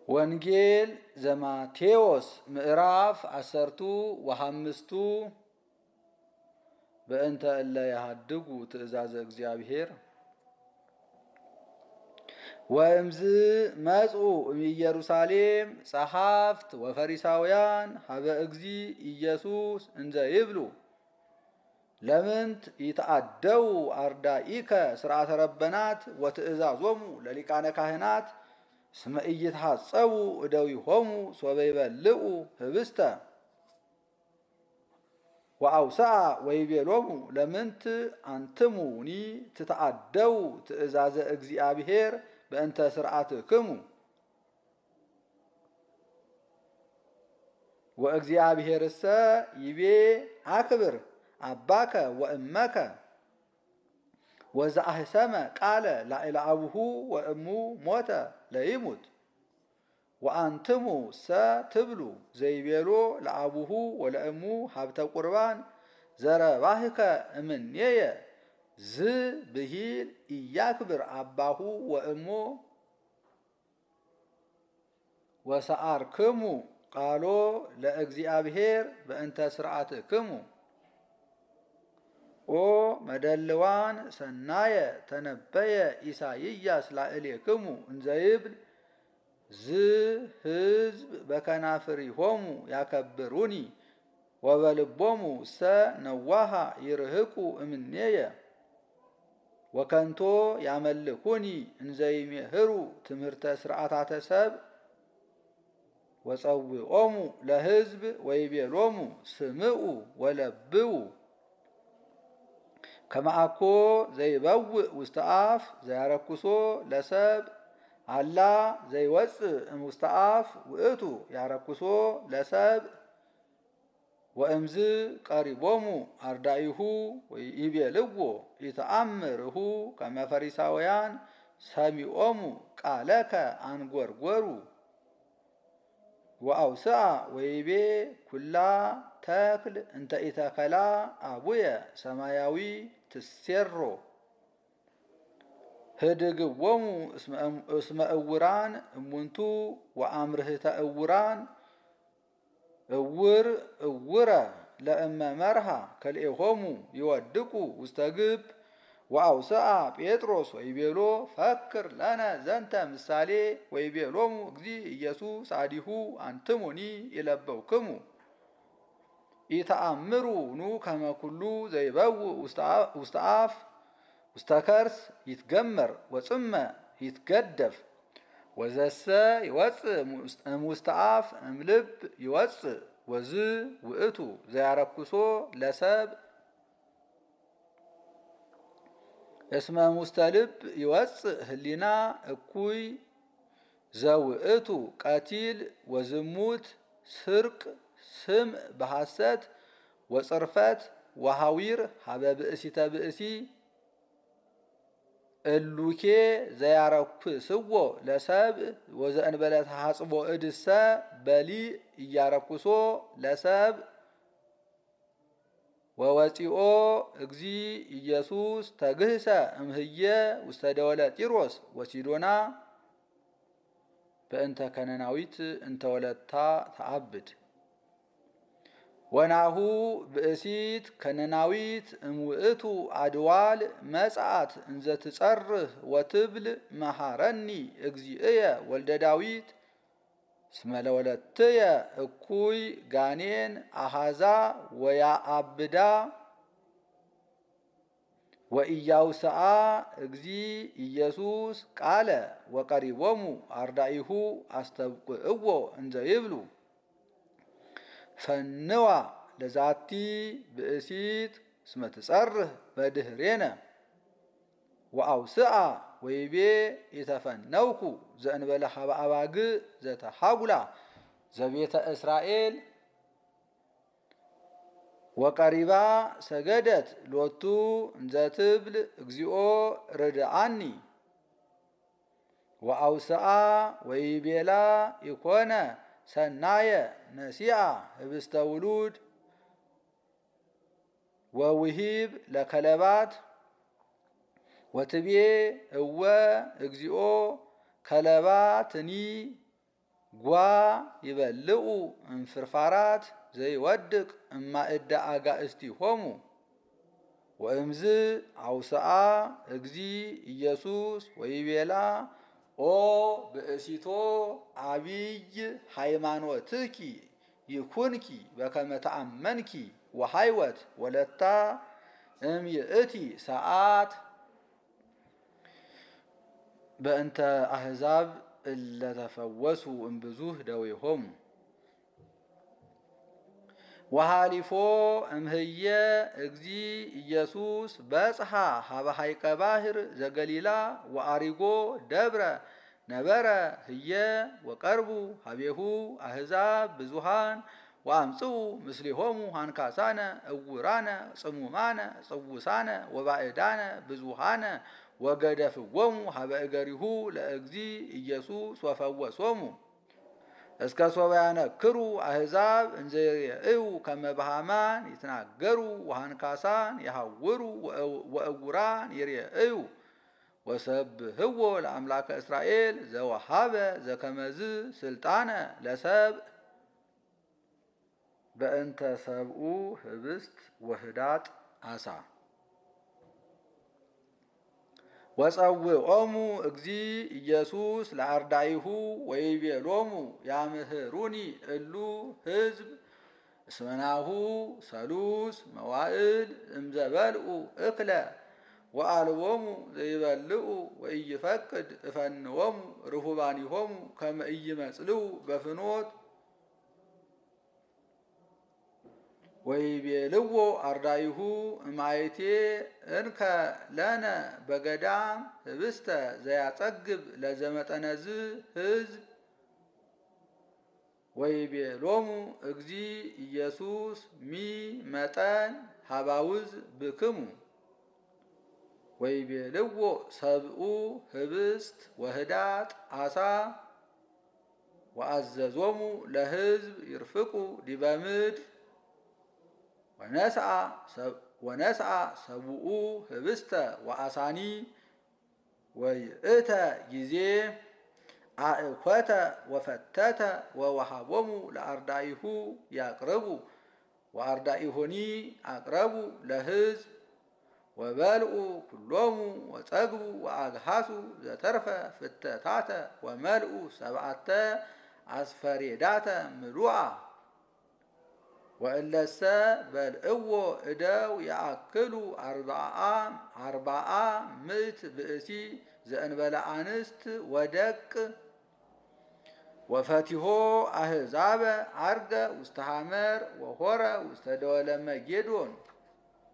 ወንጌል ዘማቴዎስ ምዕራፍ 15 በእንተ እለ ያሃድጉ ትእዛዘ እግዚአብሔር ወእምዝ መጽኡ እምኢየሩሳሌም ጸሐፍት ወፈሪሳውያን ሀበ እግዚ ኢየሱስ እንዘ ይብሉ ለምንት ይተአደው አርዳኢከ ስርዓተ ረበናት ወትእዛዞሙ ለሊቃነ ካህናት እስመ ኢይትሐጸቡ እደዊሆሙ ሶበ ይበልዑ ህብስተ ወአውስአ ወይቤሎሙ ለምንት አንትሙኒ ትተአደው ትእዛዘ እግዚአብሔር በእንተ ስርዓትክሙ ወእግዚአብሔርሰ ይቤ አክብር አባከ ወእመከ ወዘአህሰመ ቃለ ላዕለ አቡሁ ወእሙ ሞተ ለይሙት ወአንትሙ ሰ ትብሉ ዘይቤሎ ለአቡሁ ወለእሙ ሀብተ ቁርባን ዘረባህከ እምኔየ ዝ ብሂል ኢያክብር አባሁ ወእሞ ወሰአርክሙ ቃሎ ለእግዚአብሔር በእንተ ስርዓትክሙ ኦ መደልዋን ሰናየ ተነበየ ኢሳይያስ ላዕሌክሙ እንዘይብል ዝ ህዝብ በከናፍሪሆሙ ያከብሩኒ ወበልቦሙ ሰ ነዋሃ ይርህቁ እምኔየ ወከንቶ ያመልኩኒ እንዘይሜህሩ ትምህርተ ስርዓታተ ሰብ ወጸውዖሙ ለህዝብ ወይቤሎሙ ስምዑ ወለብው ከማአኮ ዘይበውእ ውስተ አፍ ዘያረኩሶ ለሰብ አላ ዘይወፅእ እምውስተ አፍ ውእቱ ያረኩሶ ለሰብ ወእምዝ ቀሪቦሙ አርዳኢሁ ወይቤልዎ ኢተአምርሁ ከመ ፈሪሳውያን ሰሚዖሙ ቃለከ አንጐርጐሩ ወአውስአ ወይቤ ኩላ ተክል እንተ ኢተከላ አቡየ ሰማያዊ ትሴሮ ህድግዎሙ እስመ እውራን እሙንቱ ወአምርህተ እውራን እውር እውረ ለእመ መርሃ ከልኤሆሙ ይወድቁ ውስተ ግብ ወአውስአ ጴጥሮስ ወይቤሎ ፈክር ለነ ዘንተ ምሳሌ ወይቤሎሙ እግዚ ኢየሱስ አዲሁ አንትሙኒ ይለበውክሙ ኢተአምሩ ኑ ከመ ኩሉ ዘይበውእ ውስተ አፍ ውስተ ከርስ ይትገመር ወጽመ ይትገደፍ ወዘሰ ይወፅእ እምውስተ አፍ እምልብ ይወፅእ ወዝ ውእቱ ዘያረኩሶ ለሰብ እስመ እምውስተ ልብ ይወፅእ ህሊና እኩይ ዘውእቱ ቀቲል ወዝሙት ስርቅ ስምዕ በሐሰት ወጽርፈት ወሐዊር ሀበ ብእሲተ ብእሲ እሉኬ ዘያረኩስዎ ለሰብእ ወዘእንበለ ተሐጽቦ እድሰ በሊዕ እያረኩሶ ለሰብእ ወወፂኦ እግዚ ኢየሱስ ተግህሰ እምህየ ውስተ ደወለ ጢሮስ ወሲዶና በእንተ ከነናዊት እንተ ወለታ ተዓብድ ወናሁ ብእሲት ከነናዊት እምውእቱ አድዋል መጽአት እንዘ ትጸርህ ወትብል መሃረኒ እግዚእየ ወልደ ዳዊት እስመ ለወለትየ እኩይ ጋኔን አሃዛ ወያአብዳ ወኢያውስአ እግዚ ኢየሱስ ቃለ ወቀሪቦሙ አርዳኢሁ አስተብቅዕዎ እንዘ ይብሉ ፈንዋ ለዛቲ ብእሲት እስመ ትጸርህ በድህሬነ ወአውስአ ወይቤ ኢተፈነውኩ ዘእንበለ ሀበ አባግዕ ዘተሐጉላ ዘቤተ እስራኤል ወቀሪባ ሰገደት ሎቱ እንዘ ትብል እግዚኦ ርድአኒ ወአውስአ ወይቤላ ኢኮነ ሰናየ ነሲአ ህብስተ ውሉድ ወውሂብ ለከለባት ወትቤ እወ እግዚኦ ከለባትኒ ጓ ይበልዑ እምፍርፋራት ዘይወድቅ እማእደ አጋእዝቲሆሙ ወእምዝ አውስአ እግዚ ኢየሱስ ወይቤላ ኦ ብእሲቶ አቢይ ሃይማኖትኪ ይኩንኪ በከመ ተአመንኪ ወሃይወት ወለታ እምይእቲ ሰዓት በእንተ አሕዛብ እለተፈወሱ እምብዙህ ደዌሆሙ ወሃሊፎ እምህየ እግዚ ኢየሱስ በጽሐ ሀበ ሐይቀ ባሕር ዘገሊላ ወአሪጎ ደብረ ነበረ ህየ ወቀርቡ ሀቤሁ አሕዛብ ብዙሃን ወአምጽኡ ምስሊሆሙ ሃንካሳነ እውራነ ጽሙማነ ጽውሳነ ወባዕዳነ ብዙሃነ ወገደፍዎሙ ሀበ እገሪሁ ለእግዚ ኢየሱስ ወፈወሶሙ እስከ ሶበ ያነክሩ አሕዛብ እንዘ ይርእዩ ከመ በሃማን ይትናገሩ ወሃንካሳን ይሐውሩ ወእውራን ይርእዩ ወሰብህዎ ለአምላከ እስራኤል ዘወሃበ ዘከመዝ ስልጣነ ለሰብእ በእንተ ሰብኡ ህብስት ወህዳጥ አሳ ወጸውዖሙ እግዚ ኢየሱስ ለአርዳኢሁ ወይቤሎሙ ያምህሩኒ እሉ ሕዝብ እስመናሁ ሰሉስ መዋዕል እምዘበልዑ እክለ ወአልቦሙ ዘይበልዑ ወኢይፈቅድ እፈንዎሙ ርሁባኒሆሙ ከመ ኢይመጽልዑ በፍኖት ወይቤልዎ አርዳኢሁ እማይቴ እንከ ለነ በገዳም ህብስተ ዘያጸግብ ለዘመጠነዝ ሕዝብ ወይቤሎሙ እግዚ ኢየሱስ ሚ መጠን ሀባውዝ ብክሙ ወይቤልዎ ሰብኡ ህብስት ወህዳጥ አሳ ወአዘዞሙ ለሕዝብ ይርፍቁ ዲበ ምድር ወነስአ ሰብኡ ህብስተ ወአሳኒ ወይእተ ጊዜ አእኮተ ወፈተተ ወወሃቦሙ ለአርዳኢሁ ያቅርቡ ወአርዳኢሁኒ አቅረቡ ለሕዝብ ወበልዑ ኩሎሙ ወጸግቡ ወአግሃሱ ዘተርፈ ፍተታተ ወመልኡ ሰብዓተ አስፈሬዳተ ምሉአ ወእለሰ በልዕዎ እደው ያአክሉ አርባዓ ምእት ብእሲ ዘእንበለ አንስት ወደቅ ወፈቲሆ አሕዛበ አርገ ውስተ ሐመር ወሆረ ውስተ ደወለ መጌዶን